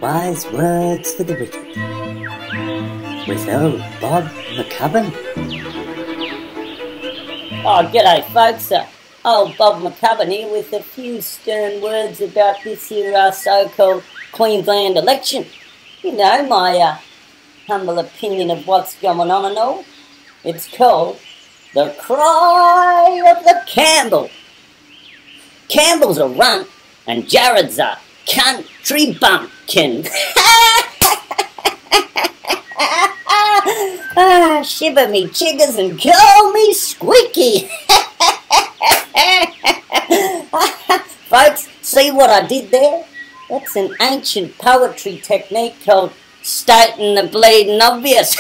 Wise Words for the Wicked with Ol Bob McCubbin. Oh, g'day folks, Ol Bob McCubbin here with a few stern words about this here so-called Queensland election. You know, my humble opinion of what's going on and all. It's called the Cry of the Campbell. Campbell's a runt and Jared's a country bumpkin. Shiver me chiggers and call me squeaky. Folks, see what I did there? That's an ancient poetry technique called stating the bleeding obvious.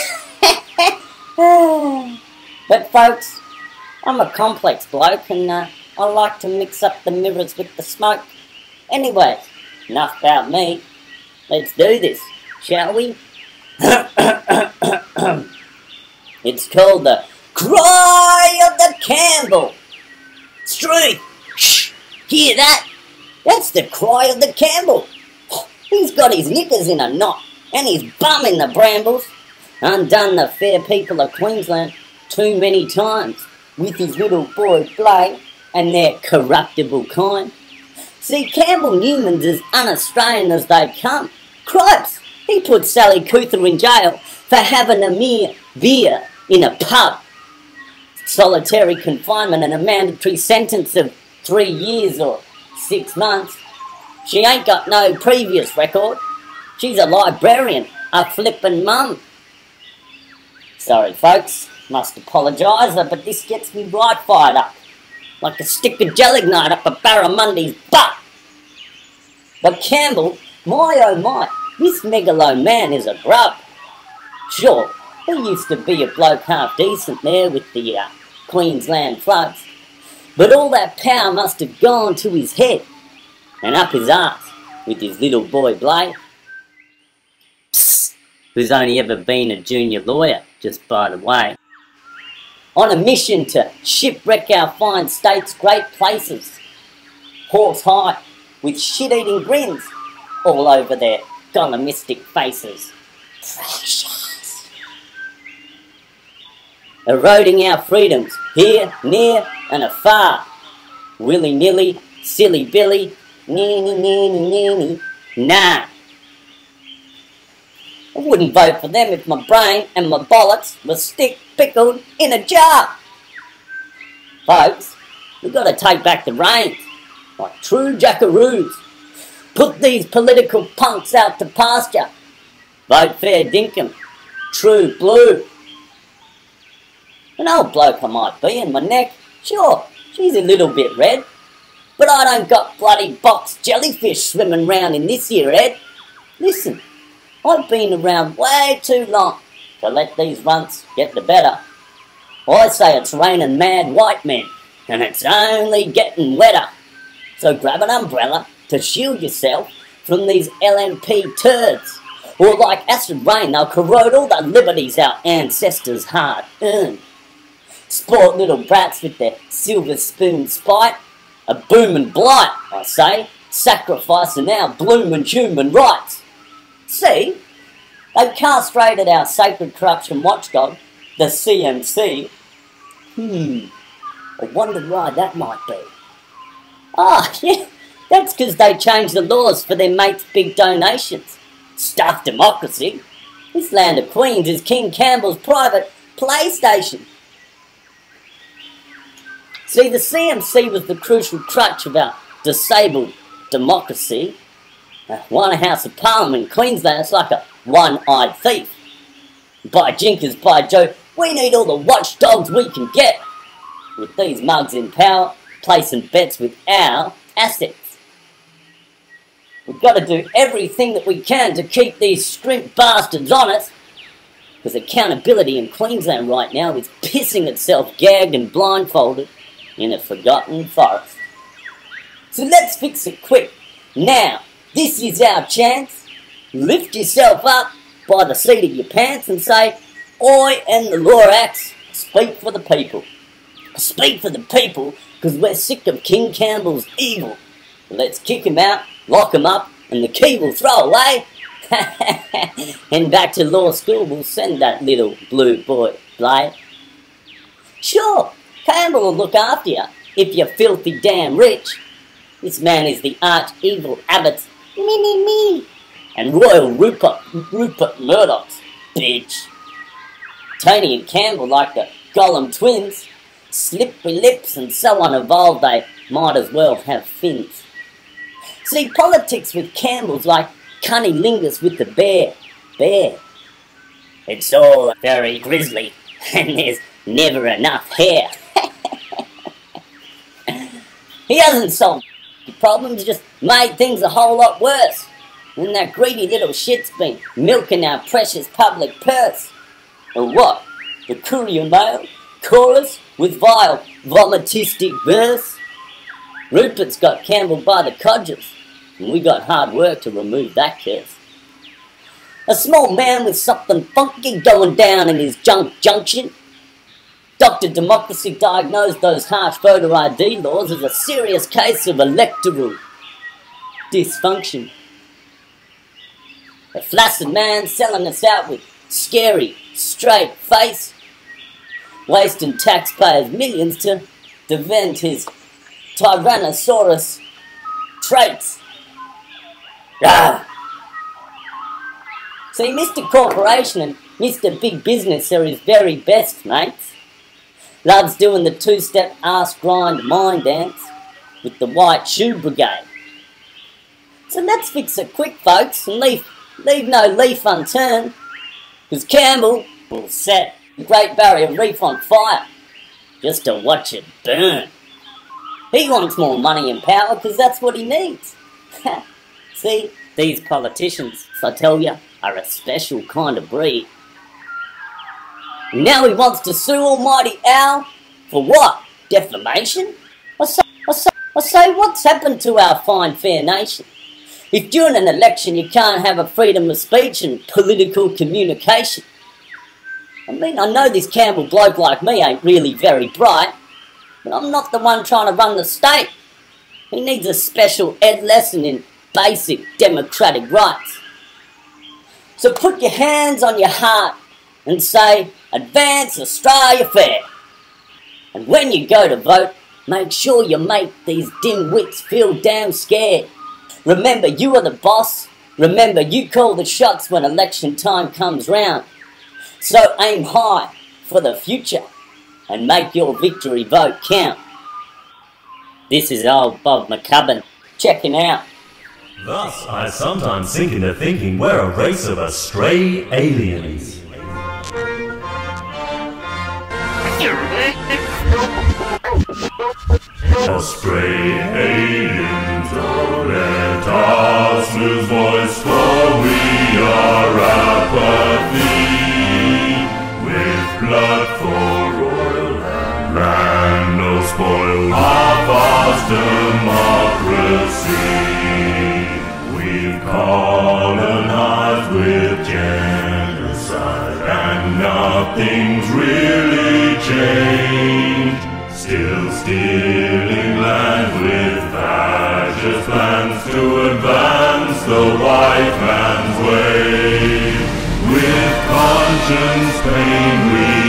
But folks, I'm a complex bloke and I like to mix up the mirrors with the smoke. Anyway, enough about me. Let's do this, shall we? It's called the Cry of the Campbell. Street, shh, hear that? That's the Cry of the Campbell. He's got his knickers in a knot and his bum in the brambles. Undone the fair people of Queensland too many times with his little boy Blake and their corruptible kind. See, Campbell Newman's as un-Australian as they come. Cripes, he put Sally Couther in jail for having a mere beer in a pub. Solitary confinement and a mandatory sentence of 3 years or 6 months. She ain't got no previous record. She's a librarian, a flippin' mum. Sorry folks, must apologise, but this gets me right fired up. Like a stick of gelignite up a barramundi's butt. But Campbell, my oh my, this megalo man is a grub. Sure, he used to be a bloke half decent there with the Queensland floods, but all that power must have gone to his head and up his arse with his little boy Blake. Psst, who's only ever been a junior lawyer, just by the way. On a mission to shipwreck our fine state's great places. Horse high, with shit-eating grins all over their golemistic faces. Precious. Eroding our freedoms, here, near, and afar. Willy-nilly, silly Billy, nee-nee-nee-nee-nee. Nah. I wouldn't vote for them if my brain and my bollocks were pickled in a jar. Folks, we've got to take back the reins, like true buckaroos. Put these political punks out to pasture. Vote fair dinkum, true blue. An old bloke I might be in my neck, sure, she's a little bit red, but I don't got bloody box jellyfish swimming round in this here head. Listen, I've been around way too long to let these runts get the better. I say it's raining mad white men, and it's only getting wetter. So grab an umbrella to shield yourself from these LNP turds. Or like acid rain, they'll corrode all the liberties our ancestors hard earned. Sport little brats with their silver spoon spite. A boomin' blight, I say, sacrificing our bloomin' human rights. See, they've castrated our sacred corruption watchdog, the CMC. I wonder why that might be. Yeah, that's because they changed the laws for their mates' big donations. Stuff democracy. This land of Queens is King Campbell's private PlayStation. See, the CMC was the crucial crutch of our disabled democracy. One House of Parliament in Queensland, it's like a one-eyed thief. By jinkers, by Joe, we need all the watchdogs we can get. With these mugs in power, placing bets with our assets. We've got to do everything that we can to keep these scrimp bastards honest. Because accountability in Queensland right now is pissing itself gagged and blindfolded in a forgotten forest. So let's fix it quick. Now, this is our chance. Lift yourself up by the seat of your pants and say, I and the Lorax speak for the people. Speak for the people because we're sick of King Campbell's evil. Let's kick him out, lock him up, and the key will throw away And back to law school we'll send that little blue boy, Blade. Sure, Campbell will look after you, if you're filthy damn rich. This man is the arch-evil abbot's mini-me, and Royal Rupert Murdoch's bitch. Tony and Campbell, like the Gollum twins, slippery lips and so unevolved they might as well have fins. See, politics with Campbell's like cunnilingus with the bear. It's all very grisly, and there's never enough hair. He hasn't solved the problems, just made things a whole lot worse. And that greedy little shit's been milking our precious public purse. Or what? The Courier Mail? Chorus? With vile, vomitistic verse? Rupert's got Campbell by the codgers, and we got hard work to remove that curse. A small man with something funky going down in his junction. Dr. Democracy diagnosed those harsh voter ID laws as a serious case of electoral dysfunction. A flaccid man selling us out with scary, straight face, wasting taxpayers' millions to defend his Tyrannosaurus traits. Ah. See, Mr. Corporation and Mr. Big Business are his very best mates. Loves doing the two-step ass grind mind dance with the white shoe brigade. So let's fix it quick, folks, and leave no leaf unturned, because Campbell will set the Great Barrier Reef on fire just to watch it burn. He wants more money and power because that's what he needs. See, these politicians, I tell you, are a special kind of breed. And now he wants to sue Almighty Owl for what? Defamation? I say, what's happened to our fine fair nation? If during an election you can't have a freedom of speech and political communication. I mean, I know this Campbell bloke like me ain't really very bright, but I'm not the one trying to run the state. He needs a special ed lesson in basic democratic rights. So put your hands on your heart and say, advance Australia fair. And when you go to vote, make sure you make these dim-wits feel damn scared. Remember, you are the boss. Remember, you call the shots when election time comes round. So aim high for the future and make your victory vote count. This is Ol Bob McCubbin checking out. Thus, I sometimes sink into thinking we're a race of astray aliens. Astray aliens, don't let us lose voice, for we are apathy. With blood for royal land, no spoil of our democracy. We've colonized with genocide, and nothing's really changed. Still stealing land with fascist plans to advance the white man's way. With conscience pain we